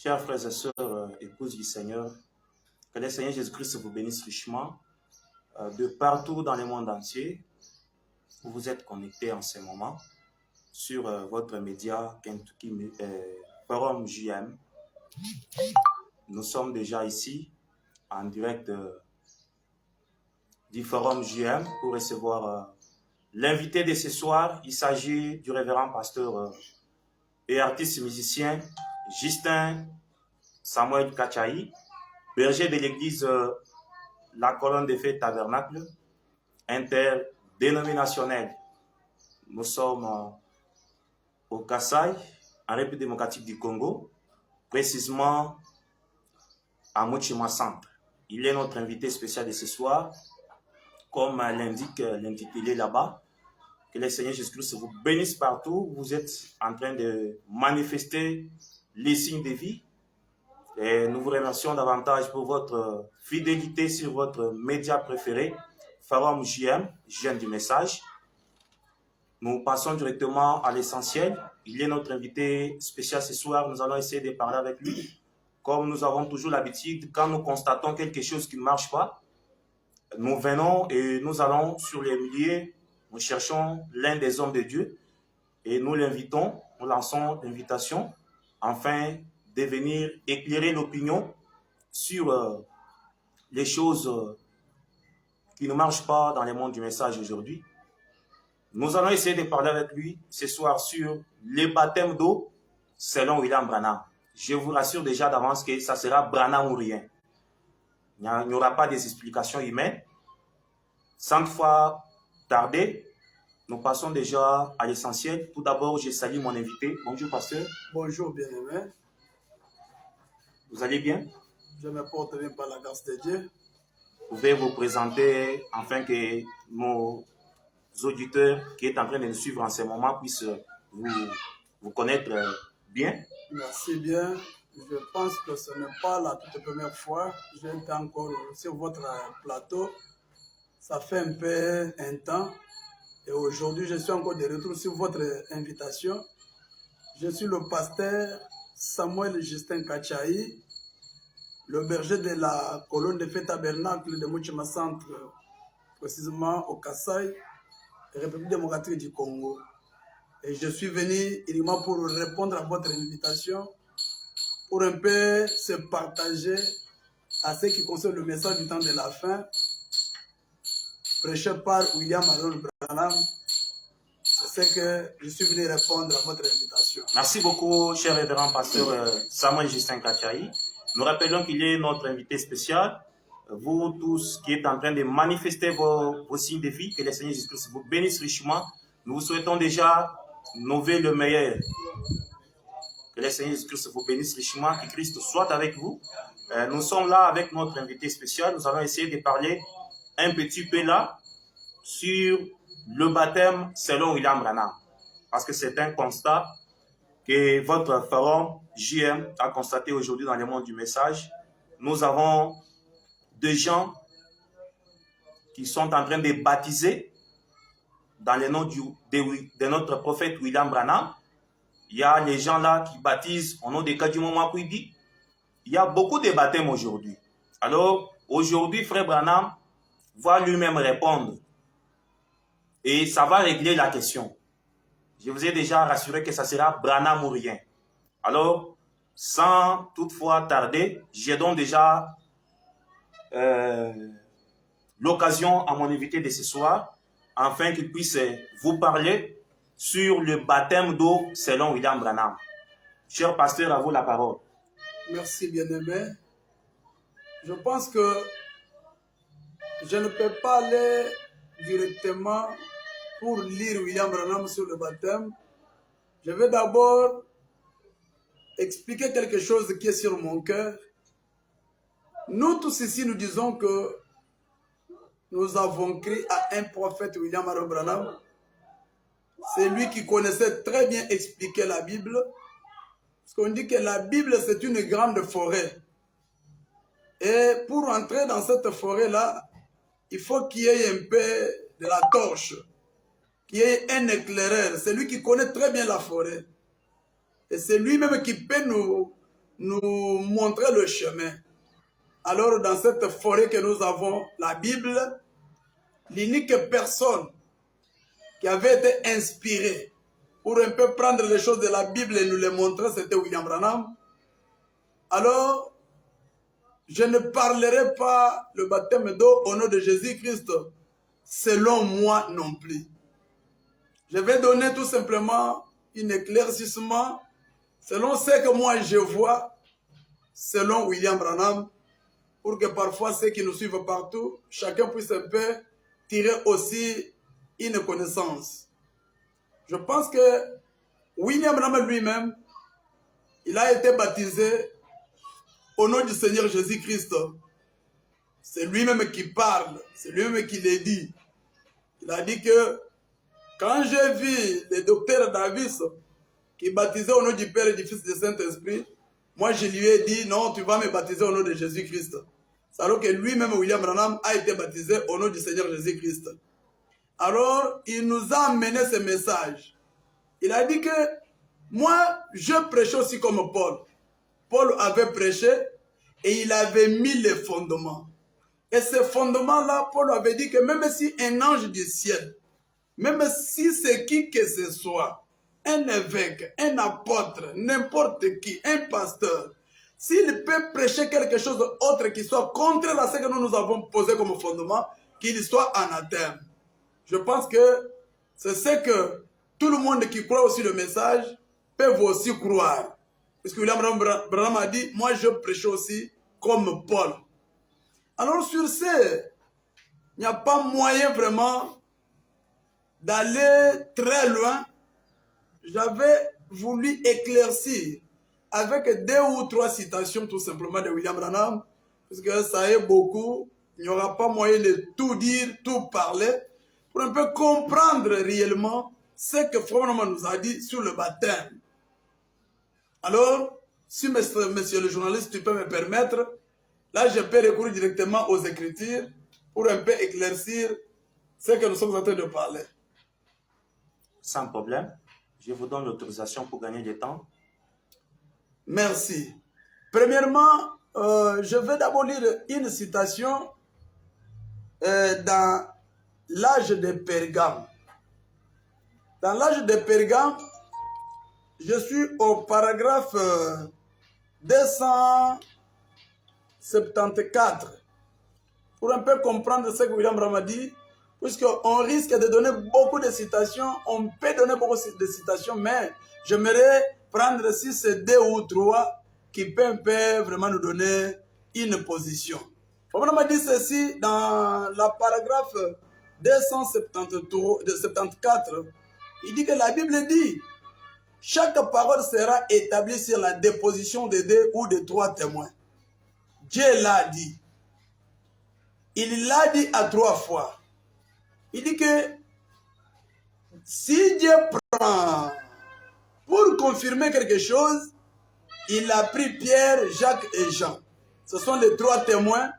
Chers frères et sœurs, épouses du Seigneur, que le Seigneur Jésus-Christ vous bénisse richement de partout dans le monde entier où vous êtes connectés en ce moment sur votre média Kentucky Forum JM. Nous sommes déjà ici en direct du Forum JM pour recevoir l'invité de ce soir. Il s'agit du révérend pasteur et artiste musicien Justin Samuel Kachaï, berger de l'église La Colonne des Fées Tabernacle interdénominationnelle. Nous sommes au Kasaï, en République démocratique du Congo, précisément à Mochima Centre. Il est notre invité spécial de ce soir, comme l'indique l'intitulé là-bas. Que le Seigneur Jésus-Christ vous bénisse partout. Vous êtes en train de manifester les signes de vie. Et nous vous remercions davantage pour votre fidélité sur votre média préféré, Forum JM, Jeune du Message. Nous passons directement à l'essentiel. Il est notre invité spécial ce soir. Nous allons essayer de parler avec lui. Comme nous avons toujours l'habitude, quand nous constatons quelque chose qui ne marche pas, nous venons et nous allons sur les milliers, nous cherchons l'un des hommes de Dieu et nous l'invitons, nous lançons l'invitation afin de venir éclairer l'opinion sur les choses qui ne marchent pas dans le monde du message aujourd'hui. Nous allons essayer de parler avec lui ce soir sur les baptêmes d'eau selon William Branham. Je vous rassure déjà d'avance que ça sera Branham ou rien. Il n'y aura pas des explications humaines. Sans fois tarder, nous passons déjà à l'essentiel. Tout d'abord, je salue mon invité. Bonjour, pasteur. Bonjour, bien-aimé. Vous allez bien? Je me porte bien par la grâce de Dieu. Vous pouvez vous présenter afin que nos auditeurs qui sont en train de nous suivre en ce moment puissent vous connaître bien. Merci bien. Je pense que ce n'est pas la toute première fois. J'étais encore sur votre plateau. Ça fait un peu un temps. Et aujourd'hui, je suis encore de retour sur votre invitation. Je suis le pasteur Samuel Justin Kachaï, le berger de la Colonne des Fées Tabernacle de Mochima Centre, précisément au Kasaï, République démocratique du Congo. Et je suis venu uniquement pour répondre à votre invitation, pour un peu se partager à ce qui concerne le message du temps de la fin, prêché par William Aaron Branham. C'est ce que je suis venu répondre à votre invitation. Merci beaucoup, cher révérend pasteur Samuel Justin Kachaï. Nous rappelons qu'il est notre invité spécial. Vous tous qui êtes en train de manifester vos signes de vie, que le Seigneur Jésus-Christ vous bénisse richement. Nous vous souhaitons déjà nouveau le meilleur. Que le Seigneur Jésus-Christ vous bénisse richement, que Christ soit avec vous. Nous sommes là avec notre invité spécial. Nous allons essayer de parler un petit peu là sur le baptême selon William Branham. Parce que c'est un constat que votre forum JM a constaté aujourd'hui dans le monde du message. Nous avons des gens qui sont en train de baptiser dans le nom de notre prophète William Branham. Il y a les gens là qui baptisent au nom de Kadjimo Makwidi. Il y a beaucoup de baptêmes aujourd'hui. Alors, aujourd'hui, frère Branham va lui-même répondre. Et ça va régler la question. Je vous ai déjà rassuré que ça sera Branham ou rien. Alors, sans toutefois tarder, j'ai donc déjà l'occasion à mon invité de ce soir, afin qu'il puisse vous parler sur le baptême d'eau selon William Branham. Cher pasteur, à vous la parole. Merci, bien-aimé. Je pense que je ne peux pas aller directement pour lire William Branham sur le baptême. Je vais d'abord expliquer quelque chose qui est sur mon cœur. Nous tous ici, nous disons que nous avons cru à un prophète, William Aaron Branham. C'est lui qui connaissait très bien expliquer la Bible. Parce qu'on dit que la Bible, c'est une grande forêt. Et pour entrer dans cette forêt-là, il faut qu'il y ait un peu de la torche, qu'il y ait un éclaireur. C'est lui qui connaît très bien la forêt. Et c'est lui-même qui peut nous nous montrer le chemin. Alors, dans cette forêt que nous avons, la Bible, l'unique personne qui avait été inspirée pour un peu prendre les choses de la Bible et nous les montrer, c'était William Branham. Alors, je ne parlerai pas le baptême d'eau au nom de Jésus-Christ, selon moi non plus. Je vais donner tout simplement un éclaircissement selon ce que moi je vois, selon William Branham, pour que parfois ceux qui nous suivent partout, chacun puisse un peu tirer aussi une connaissance. Je pense que William Branham lui-même, il a été baptisé au nom du Seigneur Jésus-Christ. C'est lui-même qui parle, c'est lui-même qui le dit. Il a dit que quand j'ai vu le docteur Davis qui baptisait au nom du Père et du Fils et du Saint-Esprit, moi je lui ai dit non, tu vas me baptiser au nom de Jésus-Christ. C'est alors que lui-même, William Branham, a été baptisé au nom du Seigneur Jésus-Christ. Alors, il nous a amené ce message. Il a dit que moi, je prêchais aussi comme Paul. Paul avait prêché et il avait mis les fondements. Et ces fondements-là, Paul avait dit que même si un ange du ciel, même si c'est qui que ce soit, un évêque, un apôtre, n'importe qui, un pasteur, s'il peut prêcher quelque chose d'autre qui soit contraire à ce que nous avons posé comme fondement, qu'il soit anathème. Je pense que c'est ce que tout le monde qui croit aussi le message peut aussi croire. Parce que William Branham a dit, moi je prêche aussi comme Paul. Alors sur ce, il n'y a pas moyen vraiment d'aller très loin. J'avais voulu éclaircir avec 2 ou 3 citations tout simplement de William Branham, parce que ça est beaucoup, il n'y aura pas moyen de tout dire, tout parler, pour un peu comprendre réellement ce que Branham nous a dit sur le baptême. Alors, si monsieur le journaliste, tu peux me permettre, là je peux recourir directement aux Écritures pour un peu éclaircir ce que nous sommes en train de parler. Sans problème. Je vous donne l'autorisation pour gagner du temps. Merci. Premièrement, je vais d'abord lire une citation dans l'âge de Pergame. Dans l'âge de Pergame, je suis au paragraphe 274 pour un peu comprendre ce que William Branham a dit, puisqu'on risque de donner beaucoup de citations, on peut donner beaucoup de citations, mais j'aimerais prendre si c'est 2 ou 3 qui peuvent vraiment nous donner une position. Branham a dit ceci dans la paragraphe 274. Il dit que la Bible dit, chaque parole sera établie sur la déposition de 2 ou de 3 témoins. Dieu l'a dit. Il l'a dit à 3 fois. Il dit que si Dieu prend pour confirmer quelque chose, il a pris Pierre, Jacques et Jean. Ce sont les 3 témoins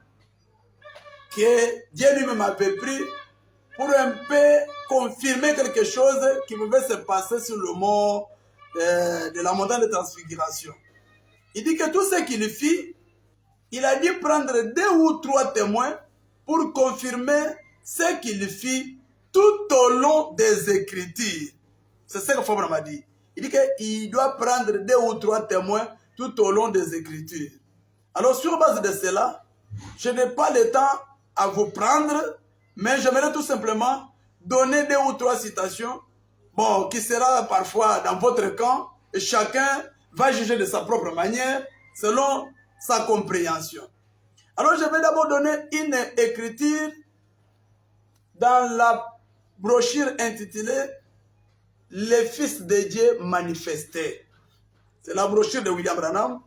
que Dieu lui-même avait pris pour un peu confirmer quelque chose qui pouvait se passer sur le mont de la montagne de transfiguration. Il dit que tout ce qu'il fit, il a dû prendre 2 ou 3 témoins pour confirmer ce qu'il fit tout au long des Écritures. C'est ce que Branham a dit. Il dit qu'il doit prendre 2 ou 3 témoins tout au long des Écritures. Alors sur base de cela, je n'ai pas le temps à vous prendre, mais j'aimerais tout simplement donner 2 ou 3 citations, bon, qui sera parfois dans votre camp, et chacun va juger de sa propre manière, selon sa compréhension. Alors je vais d'abord donner une écriture dans la brochure intitulée « Les fils de Dieu manifestés ». C'est la brochure de William Branham.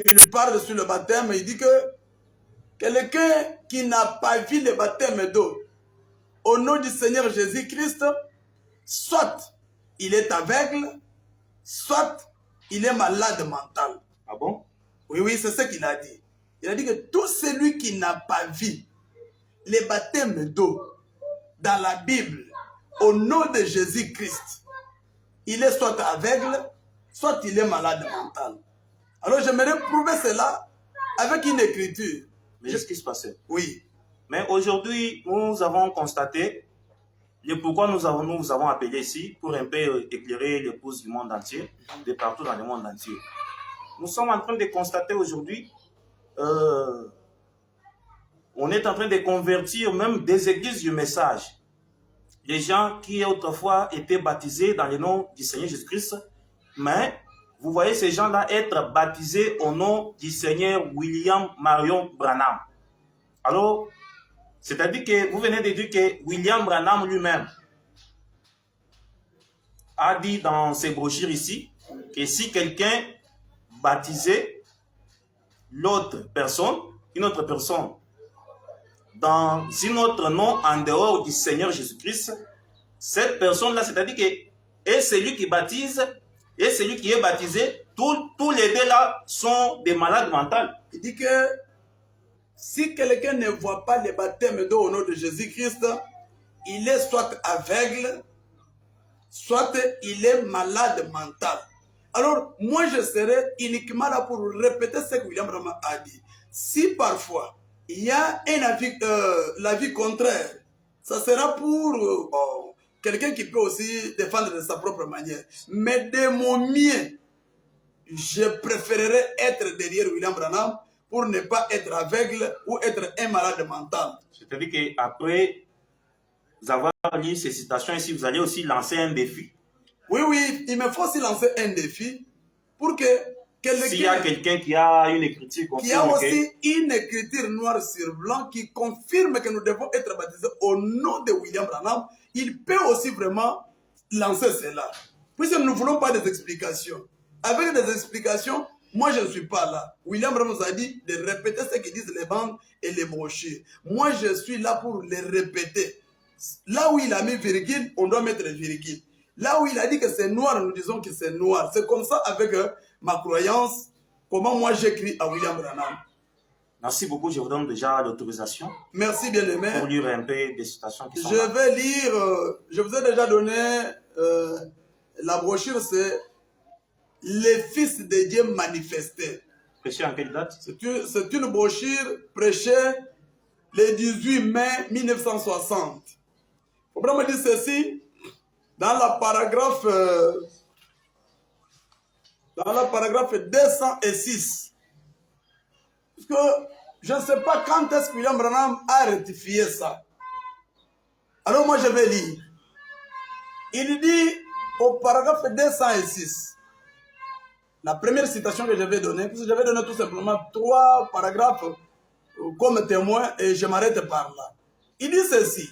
Il parle sur le baptême, il dit que quelqu'un qui n'a pas vu le baptême d'eau au nom du Seigneur Jésus-Christ, soit il est aveugle, soit il est malade mental. Ah bon? Oui, c'est ce qu'il a dit. Il a dit que tout celui qui n'a pas vu le baptême d'eau dans la Bible au nom de Jésus-Christ, il est soit aveugle, soit il est malade mental. Alors j'aimerais prouver cela avec une écriture. Mais qu'est-ce qui se passait? Oui. Mais aujourd'hui, nous avons constaté le pourquoi nous avons appelé ici pour un peu éclairer l'épouse du monde entier, de partout dans le monde entier. Nous sommes en train de constater aujourd'hui, on est en train de convertir même des églises du message. Les gens qui autrefois étaient baptisés dans le nom du Seigneur Jésus-Christ, mais vous voyez ces gens-là être baptisés au nom du Seigneur William Marion Branham. Alors, c'est-à-dire que vous venez de dire que William Branham lui-même a dit dans ses brochures ici que si quelqu'un baptisait l'autre personne, une autre personne, dans un autre nom en dehors du Seigneur Jésus-Christ, cette personne-là, c'est-à-dire que et celui qui baptise et celui qui est baptisé, tous les deux là sont des malades mentaux. Il dit que si quelqu'un ne voit pas le baptême d'eau au nom de Jésus-Christ, il est soit aveugle, soit il est malade mental. Alors, moi, je serai uniquement là pour répéter ce que William Branham a dit. Si parfois, il y a l'avis contraire, ça sera pour quelqu'un qui peut aussi défendre de sa propre manière. Mais de mon mieux, je préférerais être derrière William Branham pour ne pas être aveugle ou être un malade mental. C'est-à-dire qu'après avoir lu ces citations ici, vous allez aussi lancer un défi. Oui, il me faut aussi lancer un défi pour que s'il y a quelqu'un qui a une écriture qui a aussi une écriture noire sur blanc qui confirme que nous devons être baptisés au nom de William Branham, il peut aussi vraiment lancer cela. Puisque nous ne voulons pas des explications. Avec des explications, moi je ne suis pas là. William Branham nous a dit de répéter ce que disent les bandes et les brochures. Moi je suis là pour les répéter. Là où il a mis virgule, on doit mettre virgule. Là où il a dit que c'est noir, nous disons que c'est noir. C'est comme ça avec ma croyance, comment moi j'écris à William Branham. Merci beaucoup, je vous donne déjà l'autorisation. Merci bien aimé. Pour lire un peu des citations qui sont là. Je vais lire, je vous ai déjà donné la brochure, c'est Les Fils de Dieu manifestés. Prêché en quelle date? C'est une brochure prêchée le 18 mai 1960. Faut vraiment dire ceci. Dans la paragraphe 206. Parce que je ne sais pas quand est-ce que William Branham a rectifié ça. Alors moi je vais lire. Il dit au paragraphe 206, la première citation que je vais donner, parce que je vais donner tout simplement 3 paragraphes comme témoin et je m'arrête par là. Il dit ceci.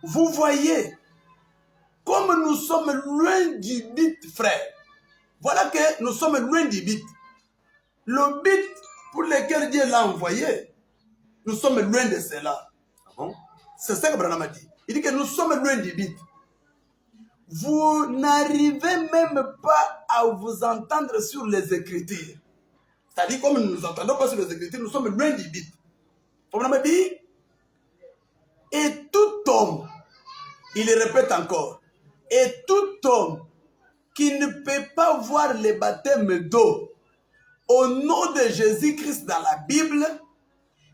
Vous voyez, comme nous sommes loin du but, frère. Voilà que nous sommes loin du but. Le but pour lequel Dieu l'a envoyé, nous sommes loin de cela. Ah bon? C'est ça que Branham a dit. Il dit que nous sommes loin du but. Vous n'arrivez même pas à vous entendre sur les Écritures. C'est-à-dire, comme nous ne nous entendons pas sur les Écritures, nous sommes loin du but. Branham a dit, et tout homme, il le répète encore, et tout homme qui ne peut pas voir le baptême d'eau au nom de Jésus-Christ dans la Bible,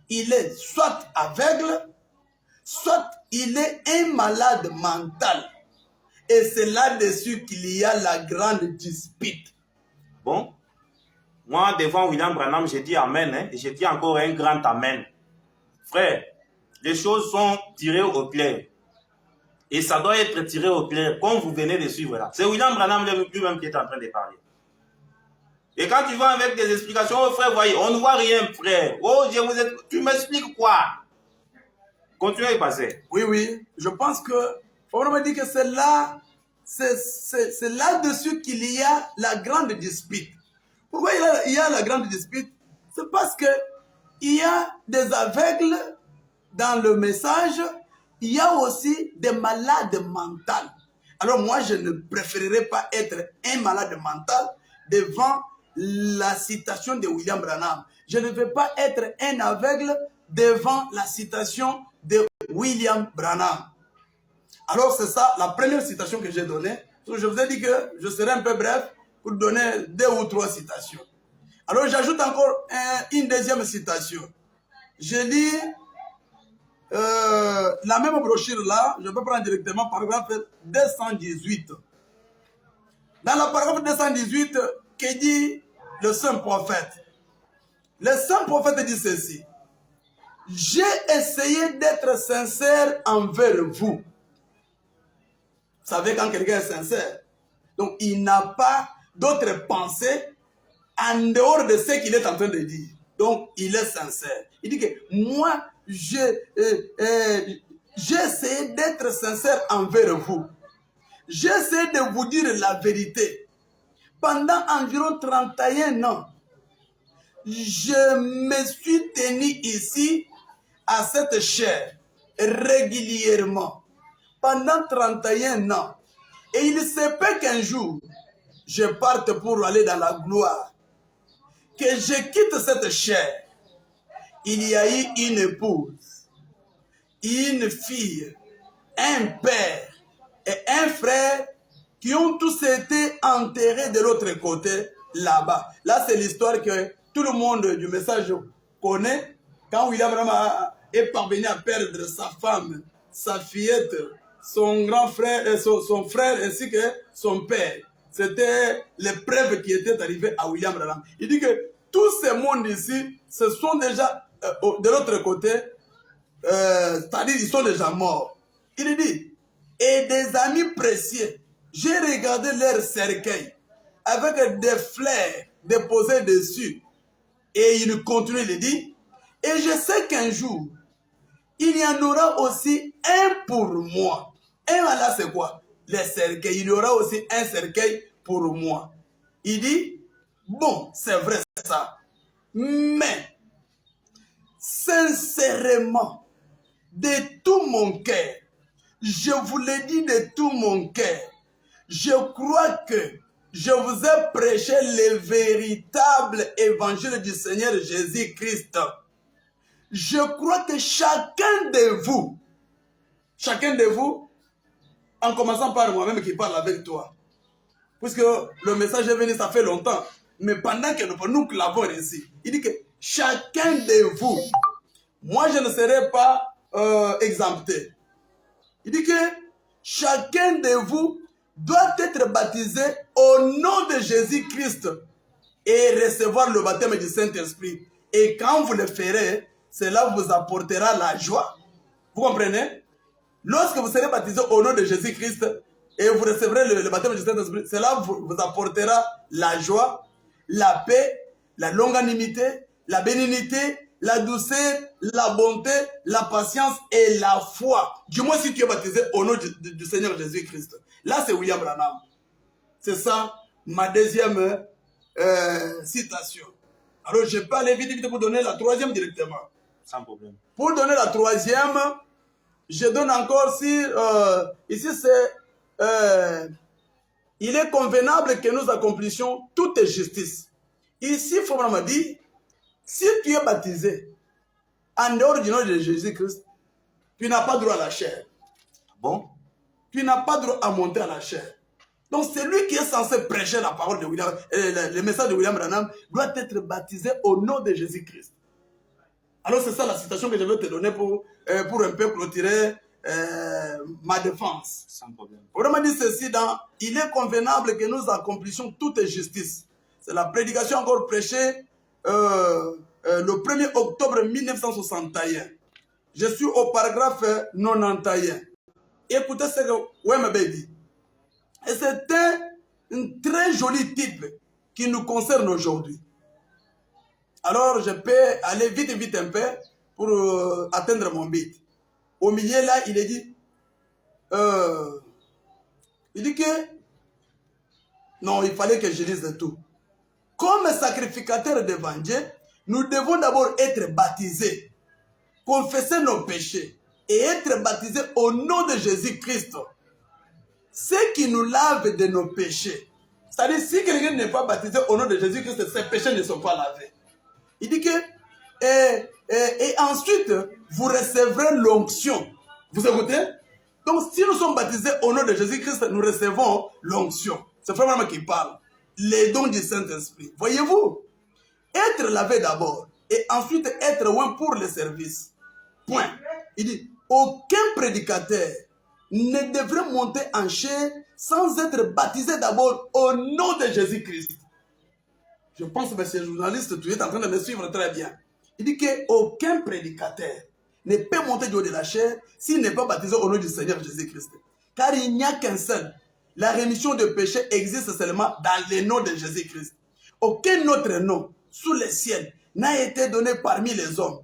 il est soit aveugle, soit il est un malade mental. Et c'est là-dessus qu'il y a la grande dispute. Bon, moi devant William Branham, j'ai dit Amen, hein, et j'ai dit encore un grand Amen. Frère, les choses sont tirées au clair. Et ça doit être tiré au clair, comme vous venez de suivre là. C'est William Branham lui-même qui est en train de parler. Et quand tu vas avec des explications, oh frère, voyez, on ne voit rien, frère. Oh, tu m'expliques quoi? Continuez à passer. Oui, je pense que, on me dit que c'est là, c'est là-dessus qu'il y a la grande dispute. Pourquoi il y a la grande dispute? C'est parce que il y a des aveugles dans le message. Il y a aussi des malades mentaux. Alors moi, je ne préférerais pas être un malade mental devant la citation de William Branham. Je ne veux pas être un aveugle devant la citation de William Branham. Alors c'est ça, la première citation que j'ai donnée. Je vous ai dit que je serai un peu bref pour donner 2 ou 3 citations. Alors j'ajoute encore une deuxième citation. Je lis la même brochure là, je peux prendre directement paragraphe 218. Dans le paragraphe 218, que dit le saint prophète? Le saint prophète dit ceci: j'ai essayé d'être sincère envers vous. Vous savez, quand quelqu'un est sincère, donc il n'a pas d'autres pensées en dehors de ce qu'il est en train de dire. Donc il est sincère. Il dit que moi, j'ai essayé d'être sincère envers vous. J'ai essayé de vous dire la vérité. Pendant environ 31 ans, je me suis tenu ici à cette chaire régulièrement pendant 31 ans. Et il se peut qu'un jour, je parte pour aller dans la gloire, que je quitte cette chair. Il y a eu une épouse, une fille, un père et un frère qui ont tous été enterrés de l'autre côté, là-bas. Là, c'est l'histoire que tout le monde du message connaît. Quand William Branham est parvenu à perdre sa femme, sa fillette, son grand frère, son frère ainsi que son père. C'était l'épreuve qui était arrivée à William Branham. Il dit que tous ces mondes ici, ce sont déjà de l'autre côté, c'est-à-dire ils sont déjà morts. Il dit, et des amis précieux, j'ai regardé leur cercueil avec des fleurs déposées dessus. Et il continue, il dit, et je sais qu'un jour, il y en aura aussi un pour moi. Et là, c'est quoi? Les cercueils. Il y aura aussi un cercueil pour moi. Il dit, bon, c'est vrai ça. Mais, sincèrement, de tout mon cœur, je vous le dis de tout mon cœur, je crois que je vous ai prêché le véritable évangile du Seigneur Jésus-Christ. Je crois que chacun de vous, en commençant par moi-même qui parle avec toi, puisque le message est venu, ça fait longtemps, mais pendant que nous l'avons réussi, il dit que chacun de vous, moi je ne serai pas exempté. Il dit que chacun de vous doit être baptisé au nom de Jésus-Christ et recevoir le baptême du Saint-Esprit. Et quand vous le ferez, cela vous apportera la joie. Vous comprenez? Lorsque vous serez baptisé au nom de Jésus-Christ et vous recevrez le baptême du Saint-Esprit, cela vous apportera la joie, la paix, la longanimité, la bénignité, la douceur, la bonté, la patience et la foi. Du moins si tu es baptisé au nom du Seigneur Jésus-Christ. Là, c'est William Branham. C'est ça, ma deuxième citation. Alors, je peux aller vite pour donner la troisième directement. Sans problème. Pour donner la troisième, je donne encore si... ici, c'est... il est convenable que nous accomplissions toute justice. Ici, Frère m'a dit, si tu es baptisé en dehors du nom de Jésus-Christ, tu n'as pas droit à la chair. Bon? Tu n'as pas droit à monter à la chair. Donc, celui qui est censé prêcher la parole de William, le message de William Branham, doit être baptisé au nom de Jésus-Christ. Alors, c'est ça la citation que je veux te donner pour un peu clôturer ma défense. Sans problème. Vraiment dit ceci dans « Il est convenable que nous accomplissions toute justice ». C'est la prédication encore prêchée le 1er octobre 1961. Je suis au paragraphe 91. Écoutez ce que Wembe dit. Et c'est un très joli type qui nous concerne aujourd'hui. Alors, je peux aller vite un peu pour atteindre mon but. Au milieu, là, il dit que, non, il fallait que je dise tout. Comme sacrificateurs devant Dieu, nous devons d'abord être baptisés, confesser nos péchés et être baptisés au nom de Jésus-Christ. Ce qui nous lave de nos péchés. C'est-à-dire, si quelqu'un n'est pas baptisé au nom de Jésus-Christ, ses péchés ne sont pas lavés. Il dit que, et ensuite, vous recevrez l'onction. Vous écoutez? Donc, si nous sommes baptisés au nom de Jésus-Christ, nous recevons l'onction. C'est vraiment qui parle. Les dons du Saint-Esprit. Voyez-vous? être lavé d'abord et ensuite être loin pour le service. Point. Il dit, aucun prédicateur ne devrait monter en chair sans être baptisé d'abord au nom de Jésus-Christ. Je pense que ces journalistes, tu es en train de me suivre très bien. Il dit qu'aucun prédicateur ne peut monter du haut de la chair s'il n'est pas baptisé au nom du Seigneur Jésus-Christ. Car il n'y a qu'un seul. La rémission de péché existe seulement dans le nom de Jésus-Christ. Aucun autre nom sous le ciel n'a été donné parmi les hommes.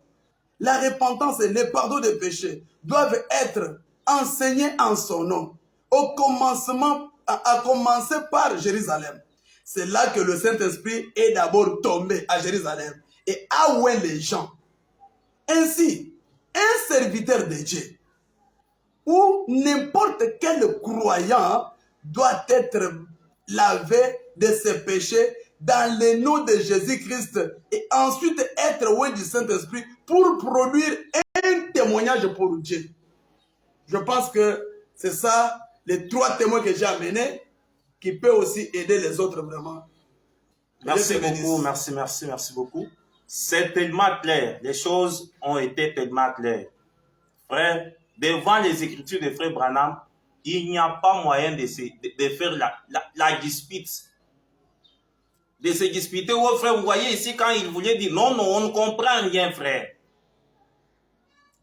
La repentance et le pardon des péchés doivent être enseignés en son nom, au commencement, à commencer par Jérusalem. C'est là que le Saint-Esprit est d'abord tombé à Jérusalem et a oué les gens. Ainsi, un serviteur de Dieu ou n'importe quel croyant doit être lavé de ses péchés dans le nom de Jésus-Christ et ensuite être oué du Saint-Esprit pour produire un témoignage pour Dieu. Je pense que c'est ça, les 3 témoins que j'ai amenés, qui peut aussi aider les autres vraiment. Merci beaucoup, merci beaucoup. C'est tellement clair, les choses ont été tellement claires. Frère, devant les Écritures de Frère Branham, il n'y a pas moyen de faire la dispute. De se disputer. Oh frère, vous voyez ici quand il voulait dire non, on ne comprend rien, frère.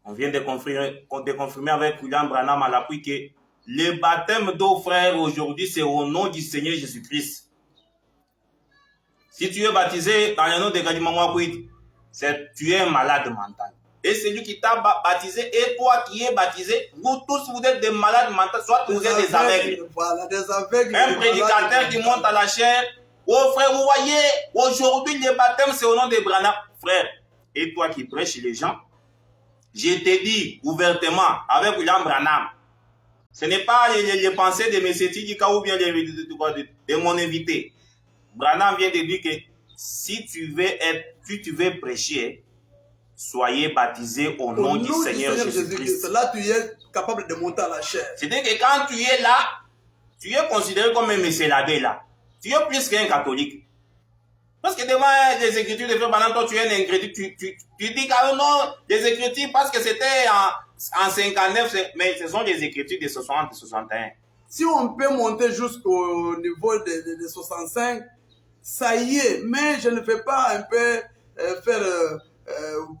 On vient de confirmer avec William Branham à l'appui que le baptême d'eau, frère, aujourd'hui, c'est au nom du Seigneur Jésus-Christ. Si tu es baptisé dans le nom de Gadimamwa Kouid, tu es un malade mental. Et celui qui t'a baptisé et toi qui es baptisé, vous tous vous êtes des malades mentaux, soit vous êtes des aveugles. Voilà, des aveugles. Un prédicateur qui monte à la chair. Oh frère, vous voyez, aujourd'hui le baptême c'est au nom de Branham. Frère, et toi qui prêches les gens, je te dis ouvertement avec William Branham, ce n'est pas les pensées de M. Tidika ou bien de mon invité. Branham vient de dire que si tu veux prêcher, soyez baptisé au nom du Seigneur Jésus-Christ. Là, tu es capable de monter à la chair. C'est-à-dire que quand tu es là, tu es considéré comme un monsieur l'abbé là. Tu es plus qu'un catholique. Parce que devant les Écritures de Frère Branham, toi tu es un incrédule, tu dis que non, les Écritures, parce que c'était en 59, mais ce sont les Écritures de 60 et 61. Si on peut monter jusqu'au niveau de 65, ça y est, mais je ne vais pas un peu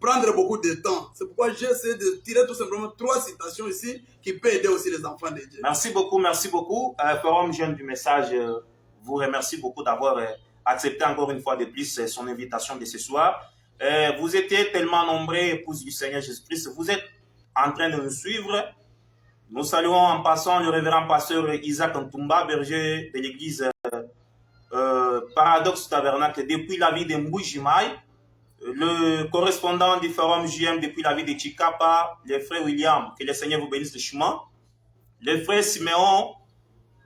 prendre beaucoup de temps. C'est pourquoi j'essaie de tirer tout simplement 3 citations ici qui peuvent aider aussi les enfants de Dieu. Merci beaucoup, merci beaucoup. Forum Jeune du Message vous remercie beaucoup d'avoir accepté encore une fois de plus son invitation de ce soir. Vous étiez tellement nombreux, épouses du Seigneur Jésus-Christ. Vous êtes en train de nous suivre. Nous saluons en passant le révérend pasteur Isaac Ntumba, berger de l'église Paradoxe Tabernacle depuis la ville de Mboujimaï, le correspondant du forum JM depuis la ville de Chikapa, le frère William, que le Seigneur vous bénisse richement, le frère Siméon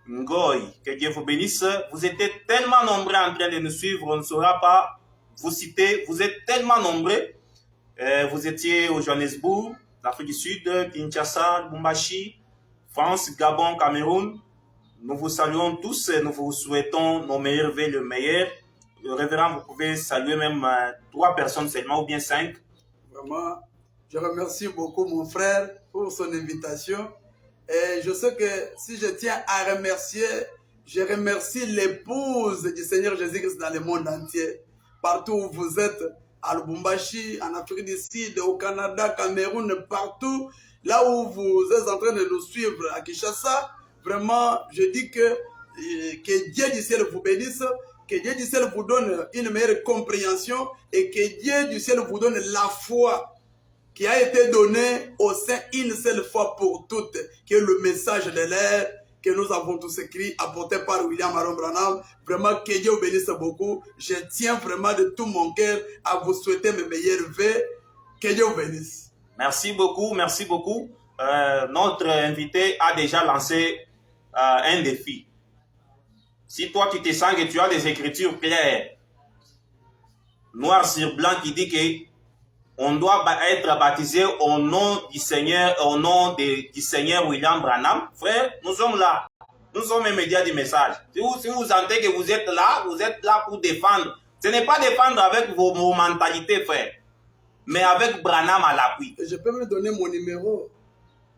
Ngoy, que Dieu vous bénisse. Vous êtes tellement nombreux en train de nous suivre, on ne saura pas vous citer, vous êtes tellement nombreux. Vous étiez au Johannesburg, l'Afrique du Sud, Kinshasa, Lubumbashi, France, Gabon, Cameroun. Nous vous saluons tous et nous vous souhaitons nos meilleurs vœux, le meilleur. Le révérend, vous pouvez saluer même 3 personnes seulement ou bien 5. Vraiment, je remercie beaucoup mon frère pour son invitation. Et je sais que si je tiens à remercier, je remercie l'épouse du Seigneur Jésus-Christ dans le monde entier. Partout où vous êtes, à Lubumbashi, en Afrique du Sud, au Canada, Cameroun, partout, là où vous êtes en train de nous suivre à Kinshasa, vraiment, je dis que Dieu du ciel vous bénisse, que Dieu du ciel vous donne une meilleure compréhension et que Dieu du ciel vous donne la foi qui a été donnée au sein une seule fois pour toutes, qui est le message de l'air que nous avons tous écrit, apporté par William Aaron Branham. Vraiment, que Dieu vous bénisse beaucoup. Je tiens vraiment de tout mon cœur à vous souhaiter mes meilleurs vœux. Que Dieu vous bénisse. Merci beaucoup, merci beaucoup. Notre invité a déjà lancé un défi. Si toi tu te sens que tu as des écritures claires, noir sur blanc, qui dit que on doit être baptisé au nom du Seigneur, au nom du Seigneur William Branham, frère, nous sommes là. Nous sommes les médias du message. Si vous sentez que vous êtes là pour défendre Ce n'est pas défendre avec vos mentalités, frère, mais avec Branham à l'appui. Et je peux me donner mon numéro.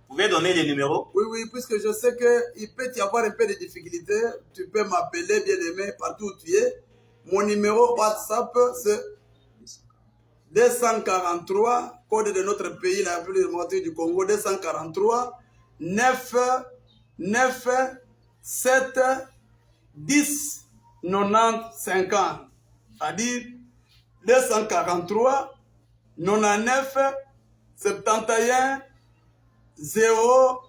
Vous pouvez donner les numéros? Oui, oui, puisque je sais qu'il peut y avoir un peu de difficultés. Tu peux m'appeler, bien aimé, partout où tu es. Mon numéro WhatsApp, c'est 243, code de notre pays, la République démocratique du Congo, 243 9 9 7 10 90 50. C'est-à-dire 243 99 71 0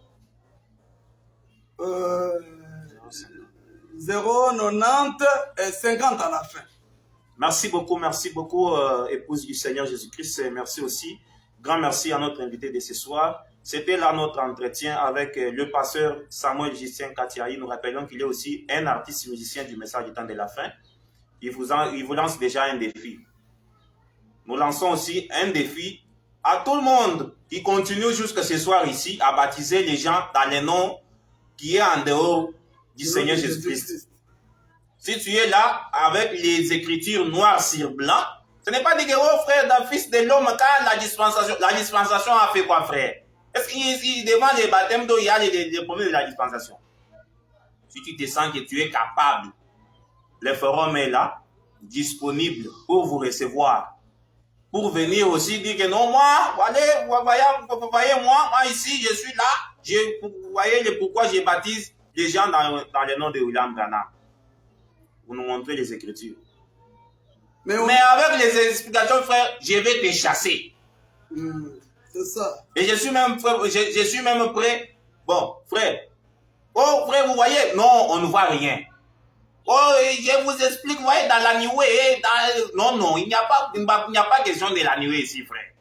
090 et 50 à la fin. Merci beaucoup, épouse du Seigneur Jésus-Christ. Merci aussi. Grand merci à notre invité de ce soir. C'était là notre entretien avec le pasteur Samuel Justin Katiaï. Nous rappelons qu'il est aussi un artiste musicien du message du temps de la fin. Il vous lance déjà un défi. Nous lançons aussi un défi à tout le monde qui continue jusqu'à ce soir ici à baptiser les gens dans les noms qui est en dehors du Seigneur Jésus-Christ. Si tu es là avec les écritures noires sur blanc, ce n'est pas dit que, oh frère, d'un fils de l'homme, quand la dispensation a fait quoi, frère? Est-ce qu'il devant les baptêmes d'eau, il y a les problèmes de la dispensation? Si tu te sens que tu es capable, le forum est là, disponible pour vous recevoir. Pour venir aussi dire que non, moi, vous voyez, moi ici, je suis là. Vous voyez pourquoi je baptise les gens dans le nom de William Branham. Vous nous montrez les Écritures. Mais avec les explications, frère, je vais te chasser. C'est ça. Et je suis même prêt. Bon, frère. Oh, frère, vous voyez? Non, on ne voit rien. Oh, je vous explique, vous voyez, dans la nuée. Non, il n'y a pas question de la nuée ici, frère.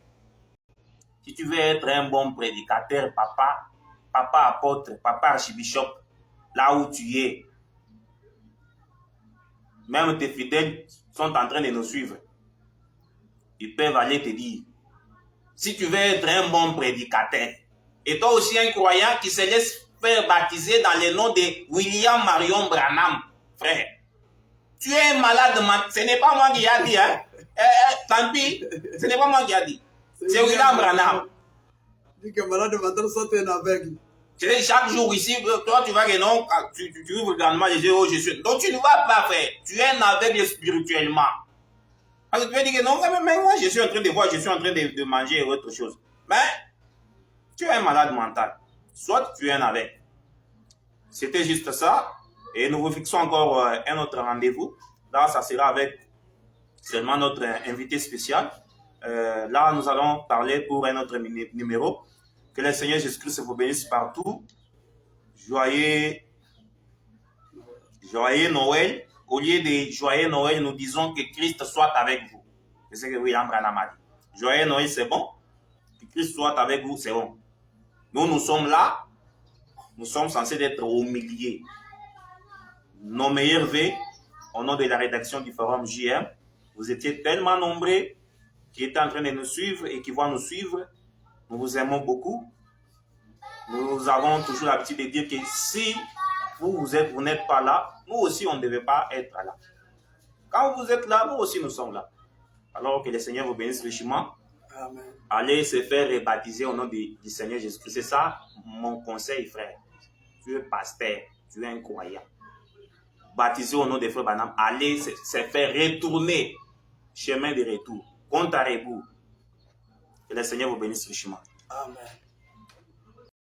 Si tu veux être un bon prédicateur, papa apôtre, papa archibishop, là où tu es, même tes fidèles sont en train de nous suivre. Ils peuvent aller te dire, si tu veux être un bon prédicateur, et toi aussi un croyant qui se laisse faire baptiser dans le nom de William Marion Branham, frère, tu es un malade mental. Ce n'est pas moi qui a dit, hein. Tant pis, ce n'est pas moi qui a dit. C'est William Branham. Dit que malade mental sont un aveugle. Chaque jour ici, toi tu vas que non, tu ouvres grandement les yeux, oh je suis. Donc tu ne vas pas faire. Tu es un aveugle spirituellement. Parce que tu vas dire que non, mais moi je suis en train de voir, je suis en train de manger autre chose. Mais tu es un malade mental. Soit tu es un aveugle. C'était juste ça. Et nous vous fixons encore un autre rendez-vous. Là, ça sera avec seulement notre invité spécial. Là, nous allons parler pour un autre numéro. Que le Seigneur Jésus-Christ vous bénisse partout. Joyeux Noël. Au lieu de joyeux Noël, nous disons que Christ soit avec vous. C'est ce que William Branham a dit. Joyeux Noël, c'est bon. Que Christ soit avec vous, c'est bon. Nous sommes là. Nous sommes censés être au milieu. Nos meilleurs vœux, au nom de la rédaction du Forum JM, vous étiez tellement nombreux qui étaient en train de nous suivre et qui vont nous suivre. Nous vous aimons beaucoup. Nous avons toujours l'habitude de dire que si vous n'êtes pas là, nous aussi, on ne devait pas être là. Quand vous êtes là, nous aussi, nous sommes là. Alors que le Seigneur vous bénisse richement. Amen. Allez se faire rebaptiser au nom du Seigneur Jésus-Christ. C'est ça mon conseil, frère. Tu es pasteur, tu es un croyant. Baptisé au nom des frères Branham. Allez se faire retourner. Chemin de retour. Compte à rebours. Que le Seigneur vous bénisse richement. Amen.